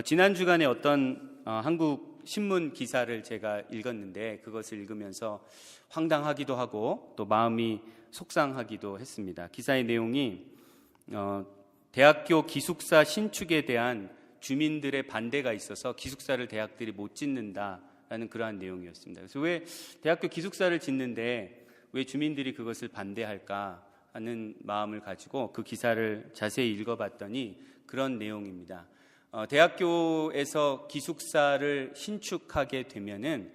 지난 주간에 어떤 한국 신문 기사를 제가 읽었는데 그것을 읽으면서 황당하기도 하고 또 마음이 속상하기도 했습니다. 기사의 내용이 대학교 기숙사 신축에 대한 주민들의 반대가 있어서 기숙사를 대학들이 못 짓는다라는 그러한 내용이었습니다. 그래서 왜 대학교 기숙사를 짓는데 왜 주민들이 그것을 반대할까 하는 마음을 가지고 그 기사를 자세히 읽어봤더니 그런 내용입니다. 대학교에서 기숙사를 신축하게 되면은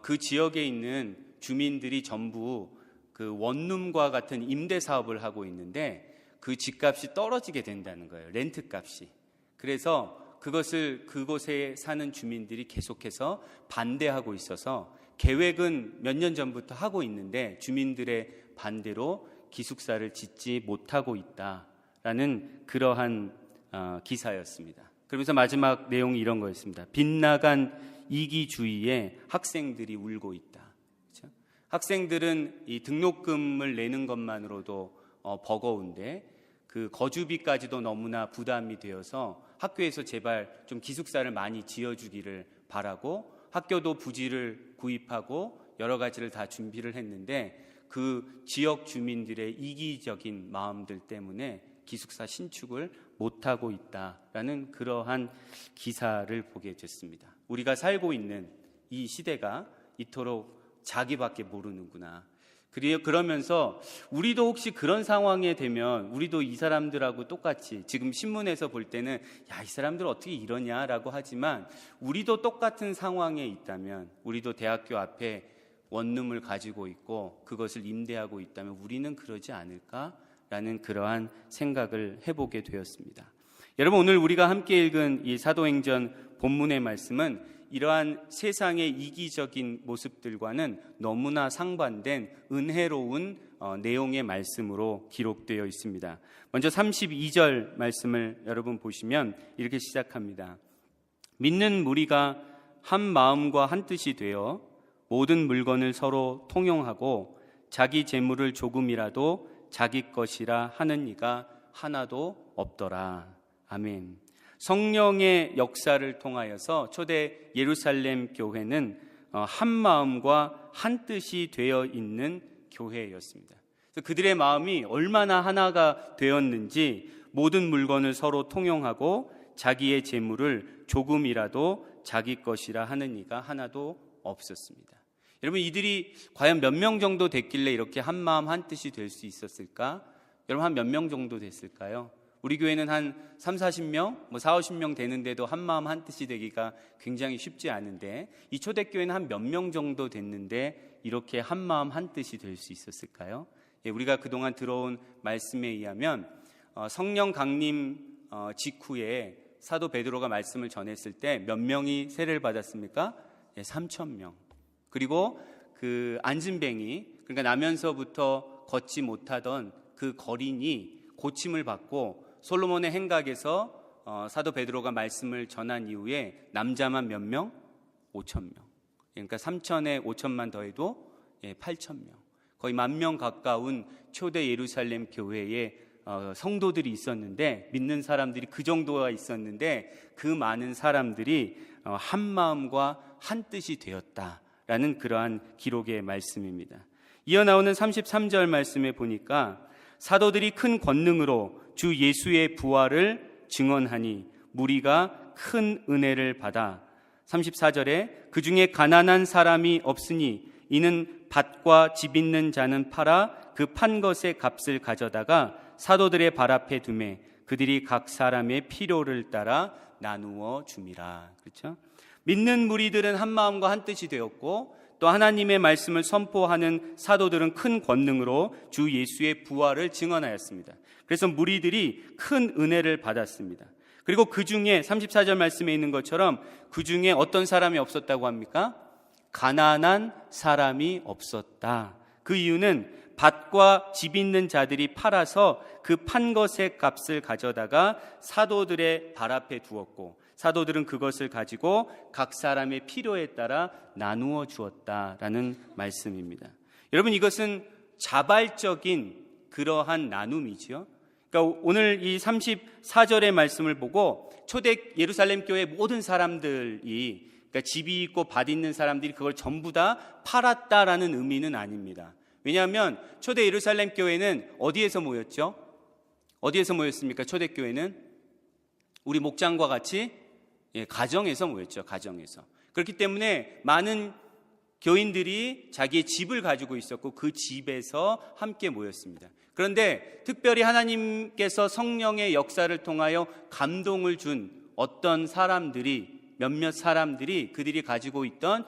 그 지역에 있는 주민들이 전부 그 원룸과 같은 임대 사업을 하고 있는데 그 집값이 떨어지게 된다는 거예요. 렌트값이. 그래서 그곳에 사는 주민들이 계속해서 반대하고 있어서 계획은 몇 년 전부터 하고 있는데 주민들의 반대로 기숙사를 짓지 못하고 있다라는 그러한 기사였습니다. 그러면서 마지막 내용이 이런 거였습니다. 빗나간 이기주의에 학생들이 울고 있다. 그렇죠? 학생들은 이 등록금을 내는 것만으로도 버거운데 그 거주비까지도 너무나 부담이 되어서 학교에서 제발 좀 기숙사를 많이 지어주기를 바라고 학교도 부지를 구입하고 여러 가지를 다 준비를 했는데 그 지역 주민들의 이기적인 마음들 때문에 기숙사 신축을 못하고 있다라는 그러한 기사를 보게 됐습니다. 우리가 살고 있는 이 시대가 이토록 자기밖에 모르는구나. 그러면서 우리도 혹시 그런 상황에 되면 우리도 이 사람들하고 똑같이 지금 신문에서 볼 때는 야, 이 사람들 어떻게 이러냐라고 하지만 우리도 똑같은 상황에 있다면 우리도 대학교 앞에 원룸을 가지고 있고 그것을 임대하고 있다면 우리는 그러지 않을까라는 그러한 생각을 해보게 되었습니다. 여러분, 오늘 우리가 함께 읽은 이 사도행전 본문의 말씀은 이러한 세상의 이기적인 모습들과는 너무나 상반된 은혜로운 내용의 말씀으로 기록되어 있습니다. 먼저 32절 말씀을 여러분 보시면 이렇게 시작합니다. 믿는 무리가 한 마음과 한 뜻이 되어 모든 물건을 서로 통용하고 자기 재물을 조금이라도 자기 것이라 하는 이가 하나도 없더라. 아멘. 성령의 역사를 통하여서 초대 예루살렘 교회는 한 마음과 한 뜻이 되어 있는 교회였습니다. 그래서 그들의 마음이 얼마나 하나가 되었는지 모든 물건을 서로 통용하고 자기의 재물을 조금이라도 자기 것이라 하는 이가 하나도 없었습니다. 여러분, 이들이 과연 몇 명 정도 됐길래 이렇게 한 마음 한 뜻이 될 수 있었을까? 여러분, 한 몇 명 정도 됐을까요? 우리 교회는 한 30-40명, 40-50명 되는데도 한 마음 한 뜻이 되기가 굉장히 쉽지 않은데 이 초대교회는 한 몇 명 정도 됐는데 이렇게 한 마음 한 뜻이 될 수 있었을까요? 우리가 그동안 들어온 말씀에 의하면 성령 강림 직후에 사도 베드로가 말씀을 전했을 때 몇 명이 세례를 받았습니까? 3,000명. 그리고 그 안진뱅이, 그러니까 나면서부터 걷지 못하던 그 거린이 고침을 받고 솔로몬의 행각에서 사도 베드로가 말씀을 전한 이후에 남자만 몇 명? 5,000명. 그러니까 3,000에 5,000만 더해도 8,000명. 거의 10,000명 가까운 초대 예루살렘 교회에 성도들이 있었는데, 믿는 사람들이 그 정도가 있었는데 그 많은 사람들이 한 마음과 한 뜻이 되었다라는 그러한 기록의 말씀입니다. 이어 나오는 33절 말씀에 보니까 사도들이 큰 권능으로 주 예수의 부활을 증언하니 무리가 큰 은혜를 받아 34절에 그 중에 가난한 사람이 없으니 이는 밭과 집 있는 자는 팔아 그 판 것의 값을 가져다가 사도들의 발 앞에 두매 그들이 각 사람의 필요를 따라 나누어 줌이라. 그렇죠? 믿는 무리들은 한 마음과 한 뜻이 되었고 또 하나님의 말씀을 선포하는 사도들은 큰 권능으로 주 예수의 부활을 증언하였습니다. 그래서 무리들이 큰 은혜를 받았습니다. 그리고 그 중에 34절 말씀에 있는 것처럼 그 중에 어떤 사람이 없었다고 합니까? 가난한 사람이 없었다. 그 이유는 밭과 집 있는 자들이 팔아서 그 판 것의 값을 가져다가 사도들의 발 앞에 두었고 사도들은 그것을 가지고 각 사람의 필요에 따라 나누어 주었다라는 말씀입니다. 여러분, 이것은 자발적인 그러한 나눔이지요. 그러니까 오늘 이 34절의 말씀을 보고 초대 예루살렘 교회 모든 사람들이, 그러니까 집이 있고 밭 있는 사람들이 그걸 전부 다 팔았다라는 의미는 아닙니다. 왜냐하면 초대 예루살렘 교회는 어디에서 모였죠? 어디에서 모였습니까? 초대 교회는 우리 목장과 같이 가정에서 모였죠. 가정에서. 그렇기 때문에 많은 교인들이 자기의 집을 가지고 있었고 그 집에서 함께 모였습니다. 그런데 특별히 하나님께서 성령의 역사를 통하여 감동을 준 어떤 사람들이, 몇몇 사람들이 그들이 가지고 있던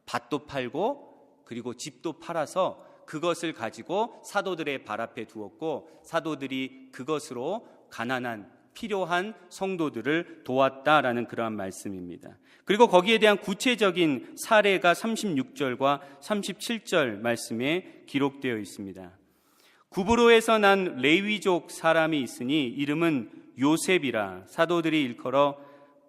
밭도 팔고 그리고 집도 팔아서 그것을 가지고 사도들의 발 앞에 두었고 사도들이 그것으로 가난한 필요한 성도들을 도왔다라는 그러한 말씀입니다. 그리고 거기에 대한 구체적인 사례가 36절과 37절 말씀에 기록되어 있습니다. 구브로에서 난 레위족 사람이 있으니 이름은 요셉이라 사도들이 일컬어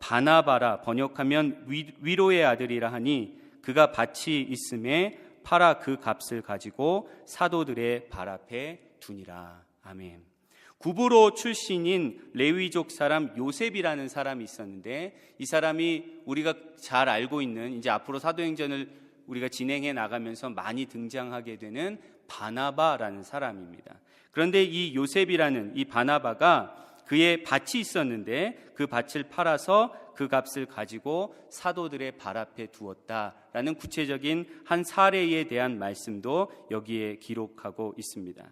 바나바라 번역하면 위로의 아들이라 하니 그가 밭이 있음에 팔아 그 값을 가지고 사도들의 발 앞에 두니라. 아멘. 구브로 출신인 레위족 사람 요셉이라는 사람이 있었는데 이 사람이 우리가 잘 알고 있는 이제 앞으로 사도행전을 우리가 진행해 나가면서 많이 등장하게 되는 바나바라는 사람입니다. 그런데 이 요셉이라는 이 바나바가 그의 밭이 있었는데 그 밭을 팔아서 그 값을 가지고 사도들의 발 앞에 두었다라는 구체적인 한 사례에 대한 말씀도 여기에 기록하고 있습니다.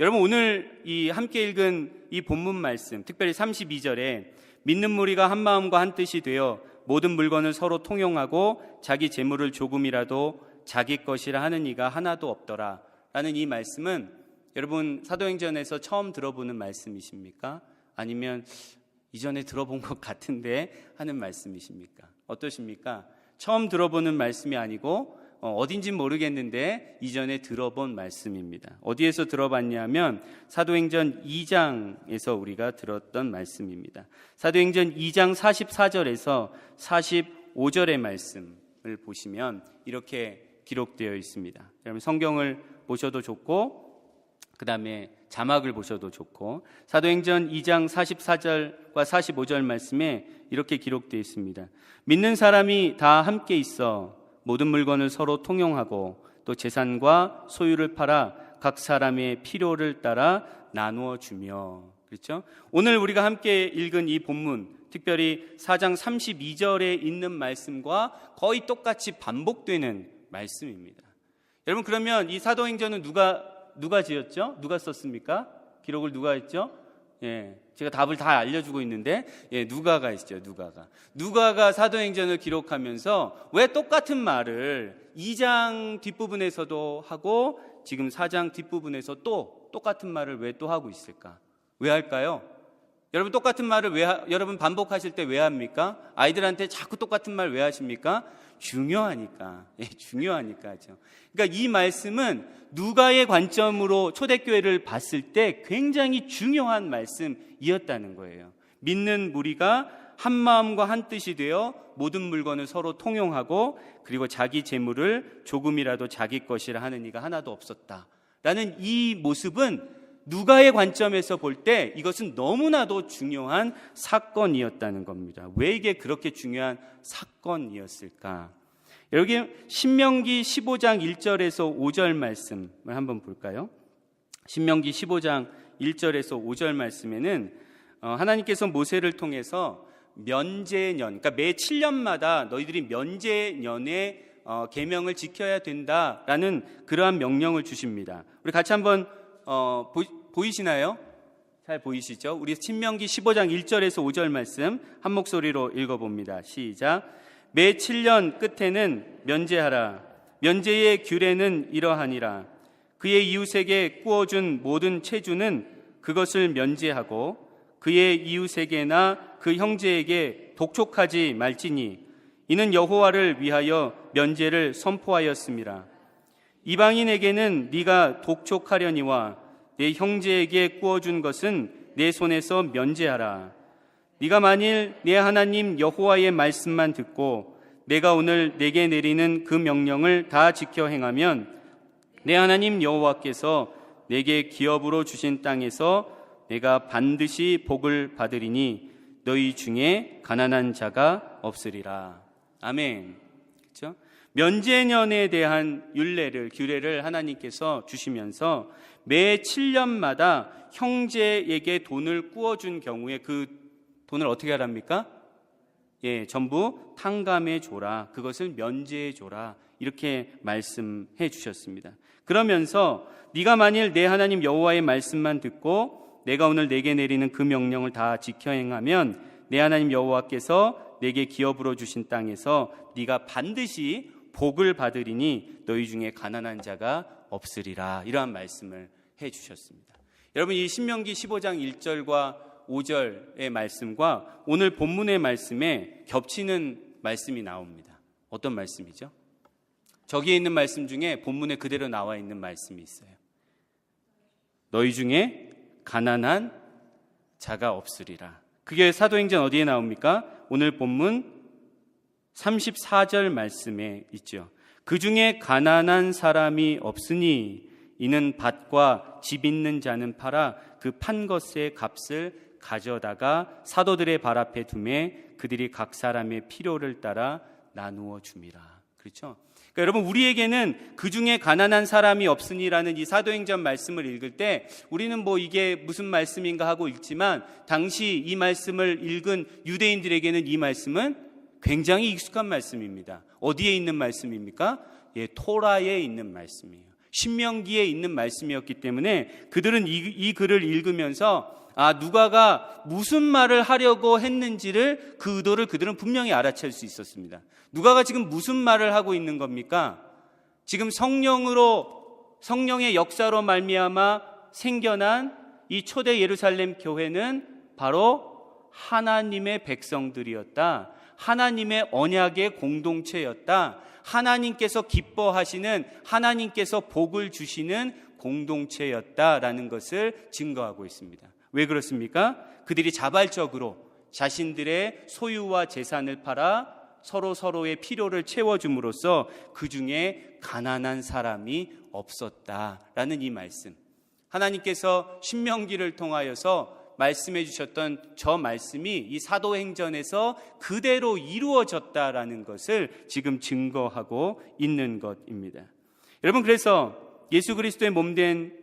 여러분 오늘 이 함께 읽은 이 본문 말씀, 특별히 32절에 믿는 무리가 한 마음과 한 뜻이 되어 모든 물건을 서로 통용하고 자기 재물을 조금이라도 자기 것이라 하는 이가 하나도 없더라 라는 이 말씀은 여러분 사도행전에서 처음 들어보는 말씀이십니까? 아니면 이전에 들어본 것 같은데 하는 말씀이십니까? 어떠십니까? 처음 들어보는 말씀이 아니고 어딘진 모르겠는데 이전에 들어본 말씀입니다. 어디에서 들어봤냐면 사도행전 2장에서 우리가 들었던 말씀입니다. 사도행전 2장 44절에서 45절의 말씀을 보시면 이렇게 기록되어 있습니다. 여러분 성경을 보셔도 좋고 그 다음에 자막을 보셔도 좋고 사도행전 2장 44절과 45절 말씀에 이렇게 기록되어 있습니다. 믿는 사람이 다 함께 있어 모든 물건을 서로 통용하고 또 재산과 소유를 팔아 각 사람의 필요를 따라 나누어 주며. 그렇죠? 오늘 우리가 함께 읽은 이 본문, 특별히 4장 32절에 있는 말씀과 거의 똑같이 반복되는 말씀입니다. 여러분 그러면 이 사도행전은 누가 지었죠? 누가 썼습니까? 기록을 누가 했죠? 제가 답을 다 알려주고 있는데 누가가 있죠. 누가가 사도행전을 기록하면서 왜 똑같은 말을 2장 뒷부분에서도 하고 지금 4장 뒷부분에서 또 똑같은 말을 왜 또 하고 있을까? 왜 할까요? 여러분 똑같은 말을 여러분 반복하실 때 왜 합니까? 아이들한테 자꾸 똑같은 말 왜 하십니까? 중요하니까. 중요하니까죠. 그러니까 이 말씀은 누가의 관점으로 초대교회를 봤을 때 굉장히 중요한 말씀이었다는 거예요. 믿는 무리가 한 마음과 한 뜻이 되어 모든 물건을 서로 통용하고 그리고 자기 재물을 조금이라도 자기 것이라 하는 이가 하나도 없었다라는 이 모습은 누가의 관점에서 볼 때 이것은 너무나도 중요한 사건이었다는 겁니다. 왜 이게 그렇게 중요한 사건이었을까? 여기 신명기 15장 1절에서 5절 말씀을 한번 볼까요? 신명기 15장 1절에서 5절 말씀에는 하나님께서 모세를 통해서 면제년, 그러니까 매 7년마다 너희들이 면제년의 계명을 지켜야 된다라는 그러한 명령을 주십니다. 우리 같이 한번 보이시나요? 잘 보이시죠? 우리 신명기 15장 1절에서 5절 말씀 한 목소리로 읽어봅니다. 시작. 매 7년 끝에는 면제하라. 면제의 규례는 이러하니라. 그의 이웃에게 꾸어준 모든 체주는 그것을 면제하고 그의 이웃에게나 그 형제에게 독촉하지 말지니 이는 여호와를 위하여 면제를 선포하였음이라. 이방인에게는 네가 독촉하려니와 내 형제에게 꾸어준 것은 내 손에서 면제하라. 네가 만일 내 하나님 여호와의 말씀만 듣고 내가 오늘 내게 내리는 그 명령을 다 지켜 행하면 내 하나님 여호와께서 내게 기업으로 주신 땅에서 내가 반드시 복을 받으리니 너희 중에 가난한 자가 없으리라. 아멘. 그렇죠? 면제년에 대한 규례를 하나님께서 주시면서 매 7년마다 형제에게 돈을 꾸어준 경우에 그 돈을 어떻게 하랍니까? 전부 탕감해 줘라. 그것을 면제해 줘라. 이렇게 말씀해 주셨습니다. 그러면서 네가 만일 내 하나님 여호와의 말씀만 듣고 내가 오늘 내게 내리는 그 명령을 다 지켜 행하면 내 하나님 여호와께서 내게 기업으로 주신 땅에서 네가 반드시 복을 받으리니 너희 중에 가난한 자가 없으리라. 이러한 말씀을 해 주셨습니다. 여러분, 이 신명기 15장 1절과 5절의 말씀과 오늘 본문의 말씀에 겹치는 말씀이 나옵니다. 어떤 말씀이죠? 저기에 있는 말씀 중에 본문에 그대로 나와 있는 말씀이 있어요. 너희 중에 가난한 자가 없으리라. 그게 사도행전 어디에 나옵니까? 오늘 본문 34절 말씀에 있죠. 그 중에 가난한 사람이 없으니 이는 밭과 집 있는 자는 팔아 그 판 것의 값을 가져다가 사도들의 발 앞에 두매 그들이 각 사람의 필요를 따라 나누어 줌이라. 그렇죠? 그러니까 여러분, 우리에게는 그 중에 가난한 사람이 없으니라는 이 사도행전 말씀을 읽을 때 우리는 뭐 이게 무슨 말씀인가 하고 읽지만 당시 이 말씀을 읽은 유대인들에게는 이 말씀은 굉장히 익숙한 말씀입니다. 어디에 있는 말씀입니까? 토라에 있는 말씀이에요. 신명기에 있는 말씀이었기 때문에 그들은 이 글을 읽으면서 누가가 무슨 말을 하려고 했는지를 그 의도를 그들은 분명히 알아챌 수 있었습니다. 누가가 지금 무슨 말을 하고 있는 겁니까? 지금 성령의 역사로 말미암아 생겨난 이 초대 예루살렘 교회는 바로 하나님의 백성들이었다. 하나님의 언약의 공동체였다. 하나님께서 기뻐하시는, 하나님께서 복을 주시는 공동체였다라는 것을 증거하고 있습니다. 왜 그렇습니까? 그들이 자발적으로 자신들의 소유와 재산을 팔아 서로의 필요를 채워줌으로써 그 중에 가난한 사람이 없었다라는 이 말씀, 하나님께서 신명기를 통하여서 말씀해 주셨던 저 말씀이 이 사도행전에서 그대로 이루어졌다라는 것을 지금 증거하고 있는 것입니다. 여러분, 그래서 예수 그리스도의 몸된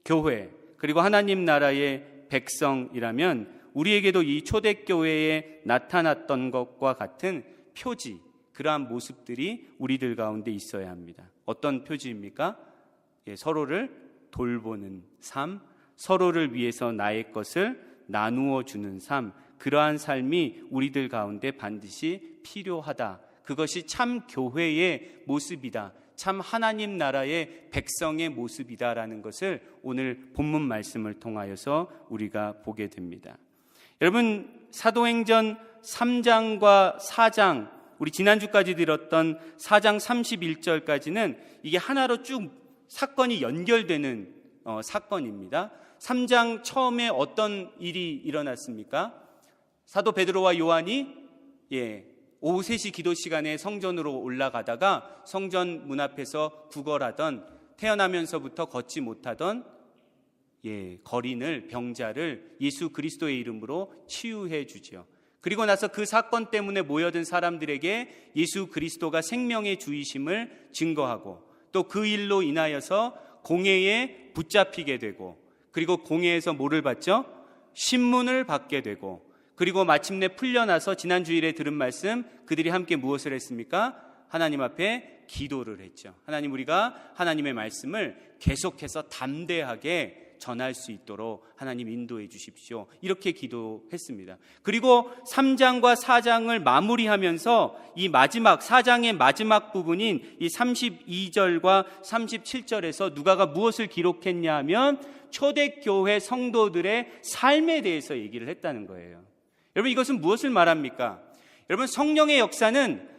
교회, 그리고 하나님 나라의 백성이라면 우리에게도 이 초대교회에 나타났던 것과 같은 표지, 그러한 모습들이 우리들 가운데 있어야 합니다. 어떤 표지입니까? 서로를 돌보는 삶, 서로를 위해서 나의 것을 나누어 주는 삶, 그러한 삶이 우리들 가운데 반드시 필요하다. 그것이 참 교회의 모습이다. 참 하나님 나라의 백성의 모습이다라는 것을 오늘 본문 말씀을 통하여서 우리가 보게 됩니다. 여러분, 사도행전 3장과 4장, 우리 지난주까지 들었던 4장 31절까지는 이게 하나로 쭉 사건이 연결되는 사건입니다. 3장 처음에 어떤 일이 일어났습니까? 사도 베드로와 요한이 오후 3시 기도 시간에 성전으로 올라가다가 성전 문 앞에서 구걸하던, 태어나면서부터 걷지 못하던 거린을, 병자를 예수 그리스도의 이름으로 치유해 주죠. 그리고 나서 그 사건 때문에 모여든 사람들에게 예수 그리스도가 생명의 주이심을 증거하고 또 그 일로 인하여서 공회에 붙잡히게 되고, 그리고 공회에서 뭐를 받죠? 신문을 받게 되고, 그리고 마침내 풀려나서 지난 주일에 들은 말씀, 그들이 함께 무엇을 했습니까? 하나님 앞에 기도를 했죠. 하나님, 우리가 하나님의 말씀을 계속해서 담대하게 전할 수 있도록 하나님 인도해 주십시오. 이렇게 기도했습니다. 그리고 3장과 4장을 마무리하면서 이 마지막 4장의 마지막 부분인 이 32절과 37절에서 누가가 무엇을 기록했냐 하면 초대교회 성도들의 삶에 대해서 얘기를 했다는 거예요. 여러분, 이것은 무엇을 말합니까? 여러분, 성령의 역사는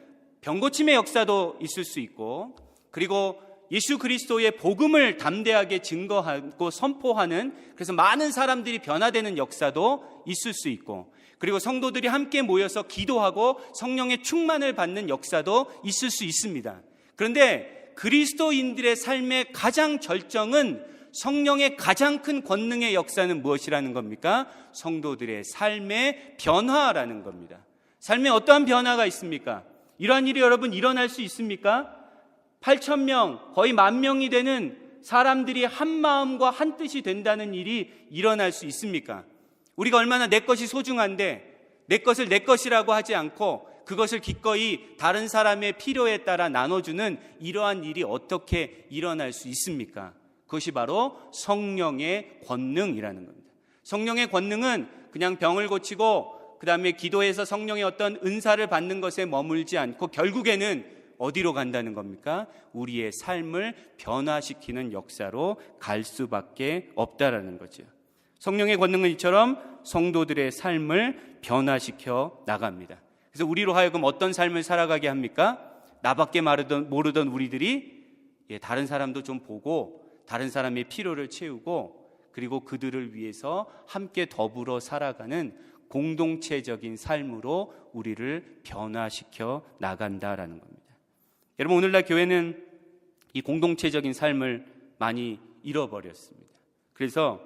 병고침의 역사도 있을 수 있고, 그리고 예수 그리스도의 복음을 담대하게 증거하고 선포하는, 그래서 많은 사람들이 변화되는 역사도 있을 수 있고, 그리고 성도들이 함께 모여서 기도하고 성령의 충만을 받는 역사도 있을 수 있습니다. 그런데 그리스도인들의 삶의 가장 절정은 성령의 가장 큰 권능의 역사는 무엇이라는 겁니까? 성도들의 삶의 변화라는 겁니다. 삶에 어떠한 변화가 있습니까? 이러한 일이 여러분 일어날 수 있습니까? 8,000명, 거의 10,000명이 되는 사람들이 한 마음과 한 뜻이 된다는 일이 일어날 수 있습니까? 우리가 얼마나 내 것이 소중한데 내 것을 내 것이라고 하지 않고 그것을 기꺼이 다른 사람의 필요에 따라 나눠주는 이러한 일이 어떻게 일어날 수 있습니까? 그것이 바로 성령의 권능이라는 겁니다. 성령의 권능은 그냥 병을 고치고 그 다음에 기도해서 성령의 어떤 은사를 받는 것에 머물지 않고 결국에는 어디로 간다는 겁니까? 우리의 삶을 변화시키는 역사로 갈 수밖에 없다라는 거죠. 성령의 권능은 이처럼 성도들의 삶을 변화시켜 나갑니다. 그래서 우리로 하여금 어떤 삶을 살아가게 합니까? 나밖에 모르던 우리들이 다른 사람도 좀 보고 다른 사람의 필요를 채우고 그리고 그들을 위해서 함께 더불어 살아가는 공동체적인 삶으로 우리를 변화시켜 나간다라는 겁니다. 여러분, 오늘날 교회는 이 공동체적인 삶을 많이 잃어버렸습니다. 그래서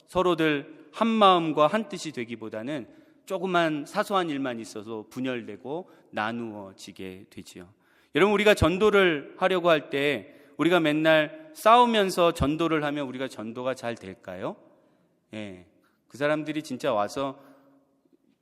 서로들 한 마음과 한 뜻이 되기보다는 조그만 사소한 일만 있어서 분열되고 나누어지게 되지요. 여러분, 우리가 전도를 하려고 할 때 우리가 맨날 싸우면서 전도를 하면 우리가 전도가 잘 될까요? 그 사람들이 진짜 와서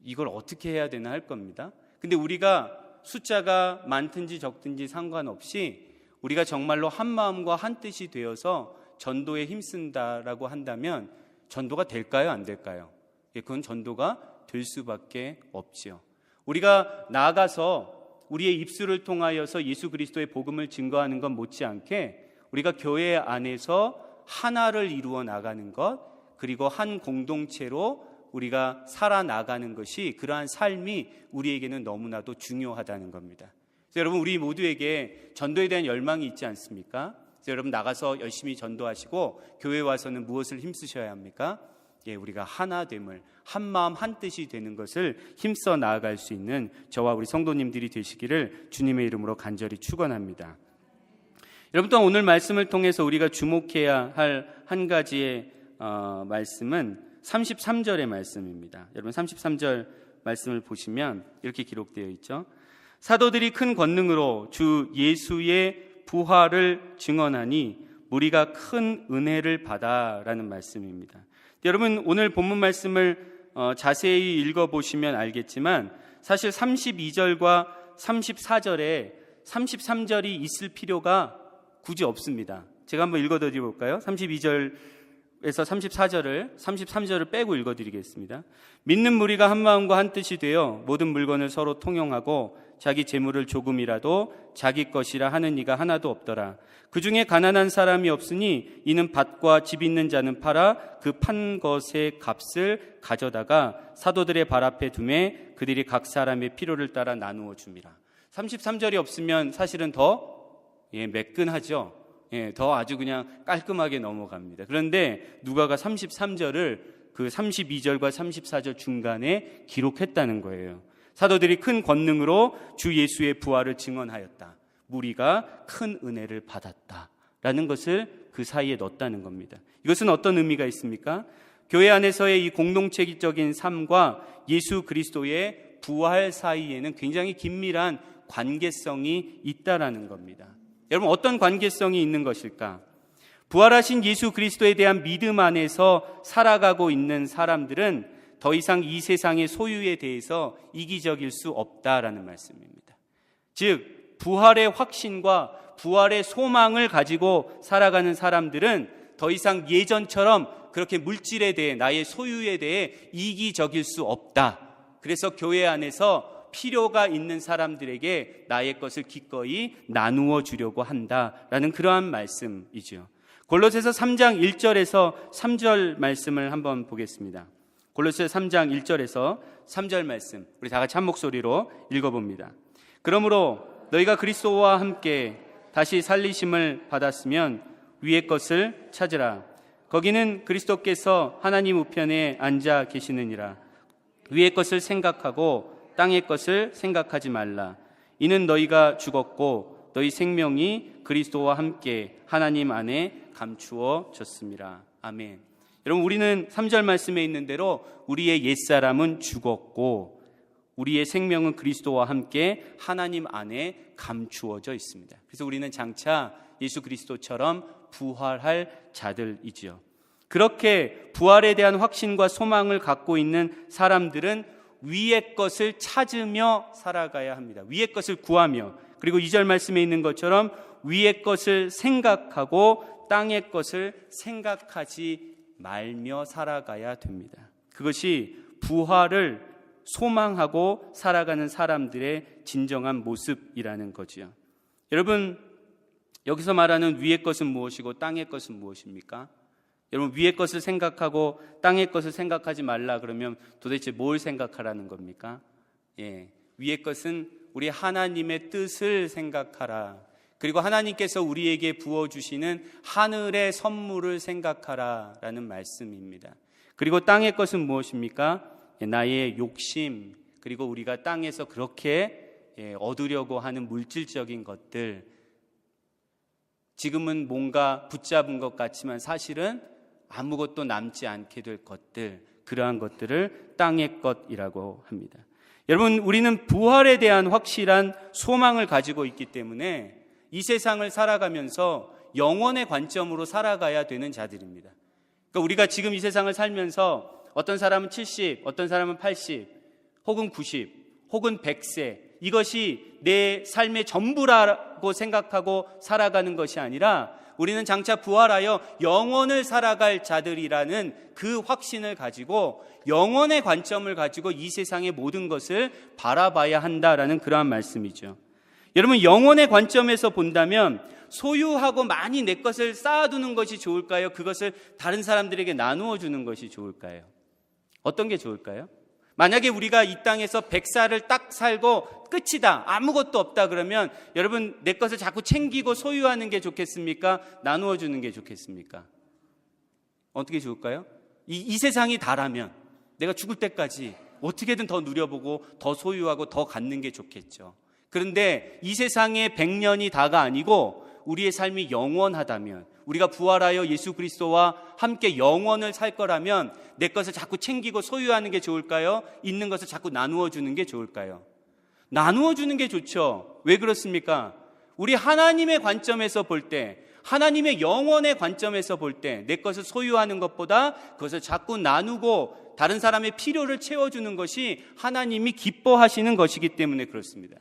이걸 어떻게 해야 되나 할 겁니다. 근데 우리가 숫자가 많든지 적든지 상관없이 우리가 정말로 한 마음과 한 뜻이 되어서 전도에 힘쓴다라고 한다면 전도가 될까요? 안 될까요? 그건 전도가 될 수밖에 없지요. 우리가 나아가서 우리의 입술을 통하여서 예수 그리스도의 복음을 증거하는 것 못지않게 우리가 교회 안에서 하나를 이루어 나가는 것, 그리고 한 공동체로 우리가 살아나가는 것이, 그러한 삶이 우리에게는 너무나도 중요하다는 겁니다. 그래서 여러분, 우리 모두에게 전도에 대한 열망이 있지 않습니까? 그래서 여러분, 나가서 열심히 전도하시고 교회에 와서는 무엇을 힘쓰셔야 합니까? 우리가 하나됨을, 한 마음 한 뜻이 되는 것을 힘써 나아갈 수 있는 저와 우리 성도님들이 되시기를 주님의 이름으로 간절히 축원합니다. 여러분, 또 오늘 말씀을 통해서 우리가 주목해야 할 한 가지의 말씀은 33절의 말씀입니다. 여러분, 33절 말씀을 보시면 이렇게 기록되어 있죠. 사도들이 큰 권능으로 주 예수의 부활을 증언하니 무리가 큰 은혜를 받아라는 말씀입니다. 여러분, 오늘 본문 말씀을 자세히 읽어보시면 알겠지만 사실 32절과 34절에 33절이 있을 필요가 굳이 없습니다. 제가 한번 읽어드려볼까요? 32절에서 33절을 빼고 읽어드리겠습니다. 믿는 무리가 한 마음과 한 뜻이 되어 모든 물건을 서로 통용하고 자기 재물을 조금이라도 자기 것이라 하는 이가 하나도 없더라. 그 중에 가난한 사람이 없으니 이는 밭과 집 있는 자는 팔아 그 판 것의 값을 가져다가 사도들의 발 앞에 두매 그들이 각 사람의 필요를 따라 나누어 줍니다. 33절이 없으면 사실은 더 매끈하죠. 더 아주 그냥 깔끔하게 넘어갑니다. 그런데 누가가 33절을 그 32절과 34절 중간에 기록했다는 거예요. 사도들이 큰 권능으로 주 예수의 부활을 증언하였다. 무리가 큰 은혜를 받았다라는 것을 그 사이에 넣었다는 겁니다. 이것은 어떤 의미가 있습니까? 교회 안에서의 이 공동체적인 삶과 예수 그리스도의 부활 사이에는 굉장히 긴밀한 관계성이 있다라는 겁니다. 여러분, 어떤 관계성이 있는 것일까? 부활하신 예수 그리스도에 대한 믿음 안에서 살아가고 있는 사람들은 더 이상 이 세상의 소유에 대해서 이기적일 수 없다라는 말씀입니다. 즉, 부활의 확신과 부활의 소망을 가지고 살아가는 사람들은 더 이상 예전처럼 그렇게 물질에 대해, 나의 소유에 대해 이기적일 수 없다. 그래서 교회 안에서 필요가 있는 사람들에게 나의 것을 기꺼이 나누어 주려고 한다라는 그러한 말씀이죠. 골로새서 3장 1절에서 3절 말씀을 한번 보겠습니다. 골로새서 3장 1절에서 3절 말씀, 우리 다 같이 한 목소리로 읽어봅니다. 그러므로 너희가 그리스도와 함께 다시 살리심을 받았으면 위의 것을 찾으라. 거기는 그리스도께서 하나님 우편에 앉아 계시느니라. 위의 것을 생각하고 땅의 것을 생각하지 말라. 이는 너희가 죽었고 너희 생명이 그리스도와 함께 하나님 안에 감추어졌습니다. 아멘. 여러분, 우리는 3절 말씀에 있는 대로 우리의 옛사람은 죽었고 우리의 생명은 그리스도와 함께 하나님 안에 감추어져 있습니다. 그래서 우리는 장차 예수 그리스도처럼 부활할 자들이지요. 그렇게 부활에 대한 확신과 소망을 갖고 있는 사람들은 위의 것을 찾으며 살아가야 합니다. 위의 것을 구하며, 그리고 2절 말씀에 있는 것처럼 위의 것을 생각하고 땅의 것을 생각하지 말며 살아가야 됩니다. 그것이 부활을 소망하고 살아가는 사람들의 진정한 모습이라는 거지요. 여러분, 여기서 말하는 위의 것은 무엇이고 땅의 것은 무엇입니까? 여러분, 위의 것을 생각하고 땅의 것을 생각하지 말라 그러면 도대체 뭘 생각하라는 겁니까? 위의 것은 우리 하나님의 뜻을 생각하라. 그리고 하나님께서 우리에게 부어주시는 하늘의 선물을 생각하라 라는 말씀입니다. 그리고 땅의 것은 무엇입니까? 나의 욕심, 그리고 우리가 땅에서 그렇게 얻으려고 하는 물질적인 것들, 지금은 뭔가 붙잡은 것 같지만 사실은 아무것도 남지 않게 될 것들, 그러한 것들을 땅의 것이라고 합니다. 여러분, 우리는 부활에 대한 확실한 소망을 가지고 있기 때문에 이 세상을 살아가면서 영원의 관점으로 살아가야 되는 자들입니다. 그러니까 우리가 지금 이 세상을 살면서 어떤 사람은 70, 어떤 사람은 80, 혹은 90, 혹은 100세, 이것이 내 삶의 전부라고 생각하고 살아가는 것이 아니라 우리는 장차 부활하여 영원을 살아갈 자들이라는 그 확신을 가지고 영원의 관점을 가지고 이 세상의 모든 것을 바라봐야 한다라는 그러한 말씀이죠. 여러분, 영원의 관점에서 본다면 소유하고 많이 내 것을 쌓아두는 것이 좋을까요? 그것을 다른 사람들에게 나누어 주는 것이 좋을까요? 어떤 게 좋을까요? 만약에 우리가 이 땅에서 100살을 딱 살고 끝이다, 아무것도 없다 그러면 여러분, 내 것을 자꾸 챙기고 소유하는 게 좋겠습니까? 나누어 주는 게 좋겠습니까? 어떻게 좋을까요? 이 세상이 다라면 내가 죽을 때까지 어떻게든 더 누려보고 더 소유하고 더 갖는 게 좋겠죠. 그런데 이 세상의 100년이 다가 아니고 우리의 삶이 영원하다면, 우리가 부활하여 예수 그리스도와 함께 영원을 살 거라면 내 것을 자꾸 챙기고 소유하는 게 좋을까요? 있는 것을 자꾸 나누어 주는 게 좋을까요? 나누어 주는 게 좋죠. 왜 그렇습니까? 우리 하나님의 관점에서 볼 때, 하나님의 영원의 관점에서 볼 때 내 것을 소유하는 것보다 그것을 자꾸 나누고 다른 사람의 필요를 채워주는 것이 하나님이 기뻐하시는 것이기 때문에 그렇습니다.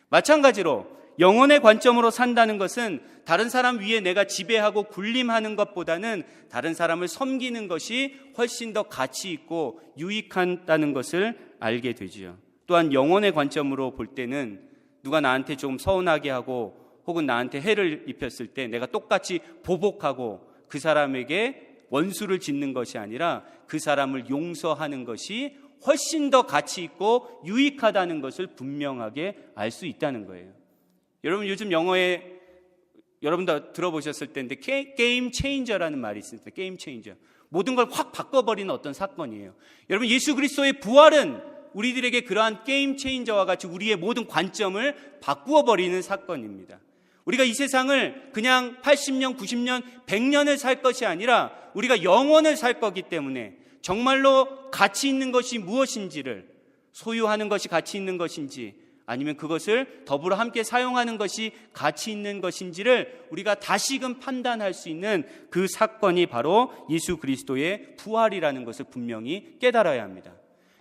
마찬가지로 영혼의 관점으로 산다는 것은 다른 사람 위에 내가 지배하고 군림하는 것보다는 다른 사람을 섬기는 것이 훨씬 더 가치 있고 유익하다는 것을 알게 되지요. 또한 영혼의 관점으로 볼 때는 누가 나한테 좀 서운하게 하고 혹은 나한테 해를 입혔을 때 내가 똑같이 보복하고 그 사람에게 원수를 짓는 것이 아니라 그 사람을 용서하는 것이 훨씬 더 가치 있고 유익하다는 것을 분명하게 알 수 있다는 거예요. 여러분, 요즘 영어에 여러분 다 들어보셨을 텐데 게임 체인저라는 말이 있습니다. 게임 체인저. 모든 걸 확 바꿔버리는 어떤 사건이에요. 여러분, 예수 그리스도의 부활은 우리들에게 그러한 게임 체인저와 같이 우리의 모든 관점을 바꾸어 버리는 사건입니다. 우리가 이 세상을 그냥 80년, 90년, 100년을 살 것이 아니라 우리가 영원을 살 거기 때문에 정말로 가치 있는 것이 무엇인지를, 소유하는 것이 가치 있는 것인지 아니면 그것을 더불어 함께 사용하는 것이 가치 있는 것인지를 우리가 다시금 판단할 수 있는 그 사건이 바로 예수 그리스도의 부활이라는 것을 분명히 깨달아야 합니다.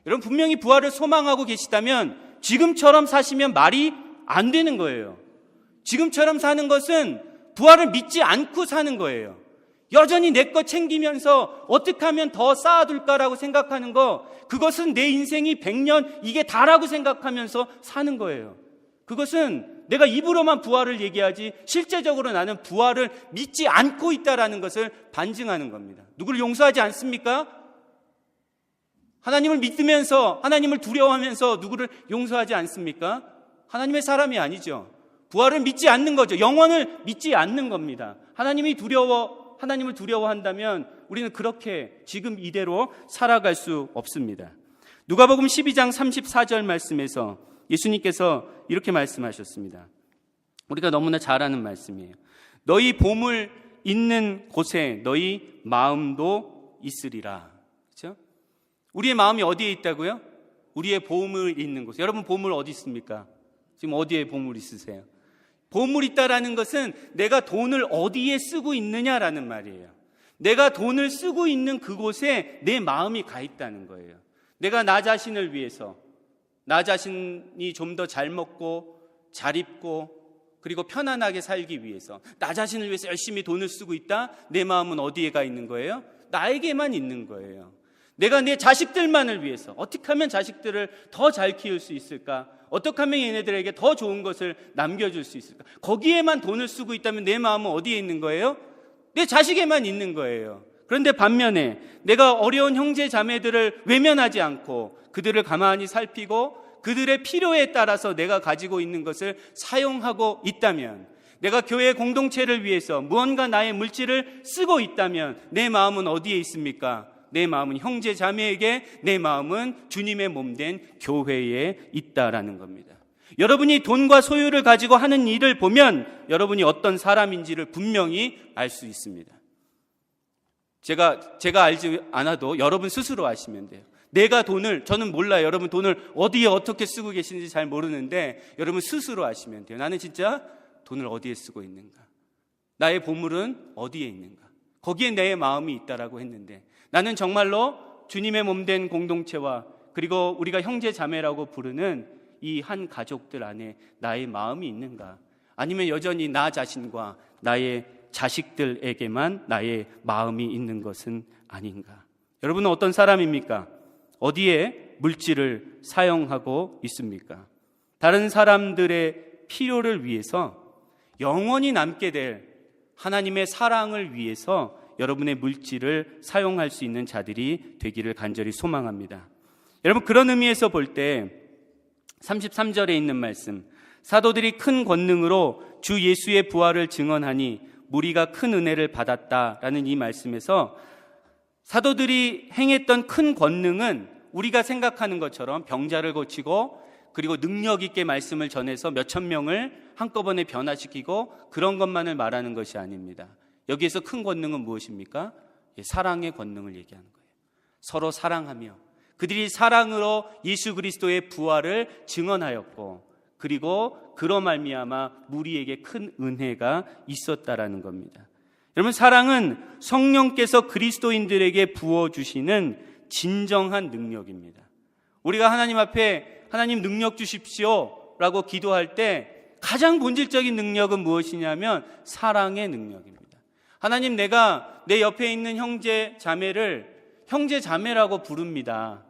여러분, 분명히 부활을 소망하고 계시다면 지금처럼 사시면 말이 안 되는 거예요. 지금처럼 사는 것은 부활을 믿지 않고 사는 거예요. 여전히 내 것 챙기면서 어떻게 하면 더 쌓아둘까라고 생각하는 거, 그것은 내 인생이 100년 이게 다라고 생각하면서 사는 거예요. 그것은 내가 입으로만 부활을 얘기하지 실제적으로 나는 부활을 믿지 않고 있다라는 것을 반증하는 겁니다. 누구를 용서하지 않습니까? 하나님을 믿으면서, 하나님을 두려워하면서 누구를 용서하지 않습니까? 하나님의 사람이 아니죠. 부활을 믿지 않는 거죠. 영원을 믿지 않는 겁니다. 하나님을 두려워한다면 우리는 그렇게 지금 이대로 살아갈 수 없습니다. 누가복음 12장 34절 말씀에서 예수님께서 이렇게 말씀하셨습니다. 우리가 너무나 잘 아는 말씀이에요. 너희 보물 있는 곳에 너희 마음도 있으리라. 그렇죠? 우리의 마음이 어디에 있다고요? 우리의 보물 있는 곳. 여러분 보물 어디 있습니까? 지금 어디에 보물 있으세요? 보물 있다라는 것은 내가 돈을 어디에 쓰고 있느냐라는 말이에요. 내가 돈을 쓰고 있는 그곳에 내 마음이 가 있다는 거예요. 내가 나 자신을 위해서, 나 자신이 좀 더 잘 먹고 잘 입고 그리고 편안하게 살기 위해서 나 자신을 위해서 열심히 돈을 쓰고 있다. 내 마음은 어디에 가 있는 거예요? 나에게만 있는 거예요. 내가 내 자식들만을 위해서 어떻게 하면 자식들을 더 잘 키울 수 있을까? 어떻게 하면 얘네들에게 더 좋은 것을 남겨줄 수 있을까? 거기에만 돈을 쓰고 있다면 내 마음은 어디에 있는 거예요? 내 자식에만 있는 거예요. 그런데 반면에 내가 어려운 형제 자매들을 외면하지 않고 그들을 가만히 살피고 그들의 필요에 따라서 내가 가지고 있는 것을 사용하고 있다면, 내가 교회 공동체를 위해서 무언가 나의 물질을 쓰고 있다면 내 마음은 어디에 있습니까? 내 마음은 형제 자매에게, 내 마음은 주님의 몸된 교회에 있다라는 겁니다. 여러분이 돈과 소유를 가지고 하는 일을 보면 여러분이 어떤 사람인지를 분명히 알 수 있습니다. 제가 알지 않아도 여러분 스스로 아시면 돼요. 내가 저는 몰라요. 여러분 돈을 어디에 어떻게 쓰고 계시는지 잘 모르는데 여러분 스스로 아시면 돼요. 나는 진짜 돈을 어디에 쓰고 있는가? 나의 보물은 어디에 있는가? 거기에 내 마음이 있다라고 했는데 나는 정말로 주님의 몸된 공동체와 그리고 우리가 형제 자매라고 부르는 이 한 가족들 안에 나의 마음이 있는가? 아니면 여전히 나 자신과 나의 자식들에게만 나의 마음이 있는 것은 아닌가? 여러분은 어떤 사람입니까? 어디에 물질을 사용하고 있습니까? 다른 사람들의 필요를 위해서 영원히 남게 될 하나님의 사랑을 위해서 여러분의 물질을 사용할 수 있는 자들이 되기를 간절히 소망합니다. 여러분 그런 의미에서 볼 때 33절에 있는 말씀, 사도들이 큰 권능으로 주 예수의 부활을 증언하니 무리가 큰 은혜를 받았다라는 이 말씀에서 사도들이 행했던 큰 권능은 우리가 생각하는 것처럼 병자를 고치고 그리고 능력 있게 말씀을 전해서 몇천 명을 한꺼번에 변화시키고 그런 것만을 말하는 것이 아닙니다. 여기에서 큰 권능은 무엇입니까? 사랑의 권능을 얘기하는 거예요. 서로 사랑하며 그들이 사랑으로 예수 그리스도의 부활을 증언하였고 그리고 그로 말미암아 무리에게 큰 은혜가 있었다라는 겁니다. 여러분 사랑은 성령께서 그리스도인들에게 부어주시는 진정한 능력입니다. 우리가 하나님 앞에 하나님 능력 주십시오 라고 기도할 때 가장 본질적인 능력은 무엇이냐면 사랑의 능력입니다. 하나님, 내가 내 옆에 있는 형제 자매를 형제 자매라고 부릅니다.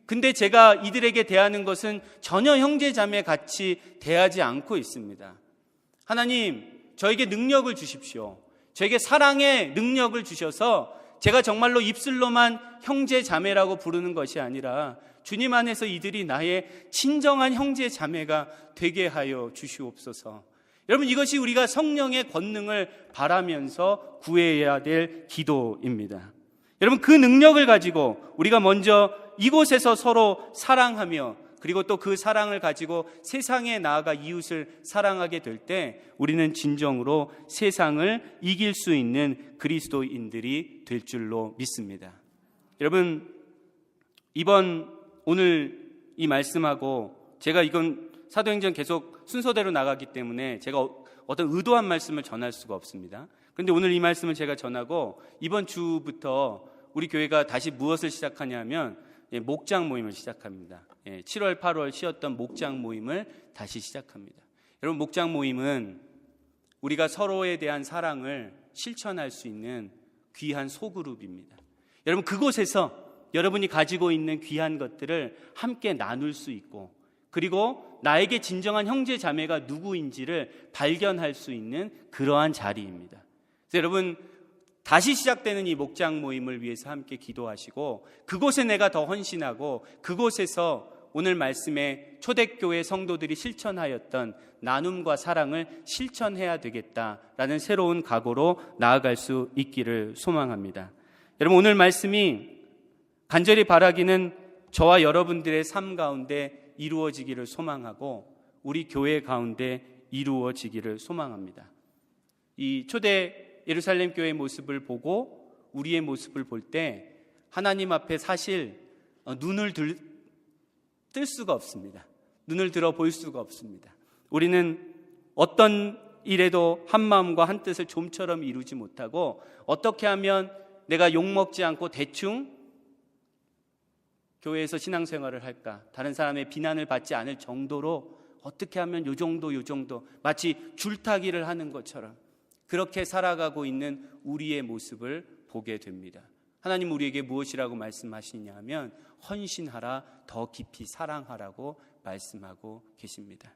근데 제가 이들에게 대하는 것은 전혀 형제 자매 같이 대하지 않고 있습니다. 하나님, 저에게 능력을 주십시오. 저에게 사랑의 능력을 주셔서 제가 정말로 입술로만 형제 자매라고 부르는 것이 아니라 주님 안에서 이들이 나의 진정한 형제 자매가 되게 하여 주시옵소서. 여러분, 이것이 우리가 성령의 권능을 바라면서 구해야 될 기도입니다. 여러분, 그 능력을 가지고 우리가 먼저 이곳에서 서로 사랑하며 그리고 또 그 사랑을 가지고 세상에 나아가 이웃을 사랑하게 될 때 우리는 진정으로 세상을 이길 수 있는 그리스도인들이 될 줄로 믿습니다. 여러분, 오늘 이 말씀하고 제가 이건 사도행전 계속 순서대로 나가기 때문에 제가 어떤 의도한 말씀을 전할 수가 없습니다. 그런데 오늘 이 말씀을 제가 전하고 이번 주부터 우리 교회가 다시 무엇을 시작하냐면 목장 모임을 시작합니다. 7월, 8월 쉬었던 목장 모임을 다시 시작합니다. 여러분, 목장 모임은 우리가 서로에 대한 사랑을 실천할 수 있는 귀한 소그룹입니다. 여러분, 그곳에서 여러분이 가지고 있는 귀한 것들을 함께 나눌 수 있고 그리고 나에게 진정한 형제 자매가 누구인지를 발견할 수 있는 그러한 자리입니다. 그래서 여러분, 다시 시작되는 이 목장 모임을 위해서 함께 기도하시고 그곳에 내가 더 헌신하고 그곳에서 오늘 말씀에 초대교회 성도들이 실천하였던 나눔과 사랑을 실천해야 되겠다라는 새로운 각오로 나아갈 수 있기를 소망합니다. 여러분, 오늘 말씀이 간절히 바라기는 저와 여러분들의 삶 가운데 이루어지기를 소망하고 우리 교회 가운데 이루어지기를 소망합니다. 이 초대 예루살렘 교회의 모습을 보고 우리의 모습을 볼 때 하나님 앞에 사실 눈을 뜰 수가 없습니다. 눈을 들어 볼 수가 없습니다. 우리는 어떤 일에도 한 마음과 한 뜻을 좀처럼 이루지 못하고 어떻게 하면 내가 욕먹지 않고 대충 교회에서 신앙생활을 할까, 다른 사람의 비난을 받지 않을 정도로 어떻게 하면 요 정도 마치 줄타기를 하는 것처럼 그렇게 살아가고 있는 우리의 모습을 보게 됩니다. 하나님 우리에게 무엇이라고 말씀하시냐 하면 헌신하라, 더 깊이 사랑하라고 말씀하고 계십니다.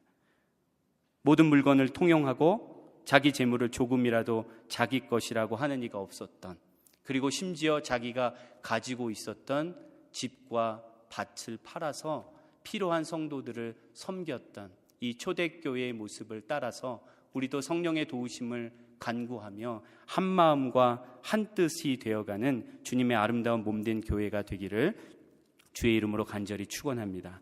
모든 물건을 통용하고 자기 재물을 조금이라도 자기 것이라고 하는 이가 없었던, 그리고 심지어 자기가 가지고 있었던 집과 밭을 팔아서 필요한 성도들을 섬겼던 이 초대교회의 모습을 따라서 우리도 성령의 도우심을 간구하며 한 마음과 한 뜻이 되어가는 주님의 아름다운 몸된 교회가 되기를 주의 이름으로 간절히 축원합니다.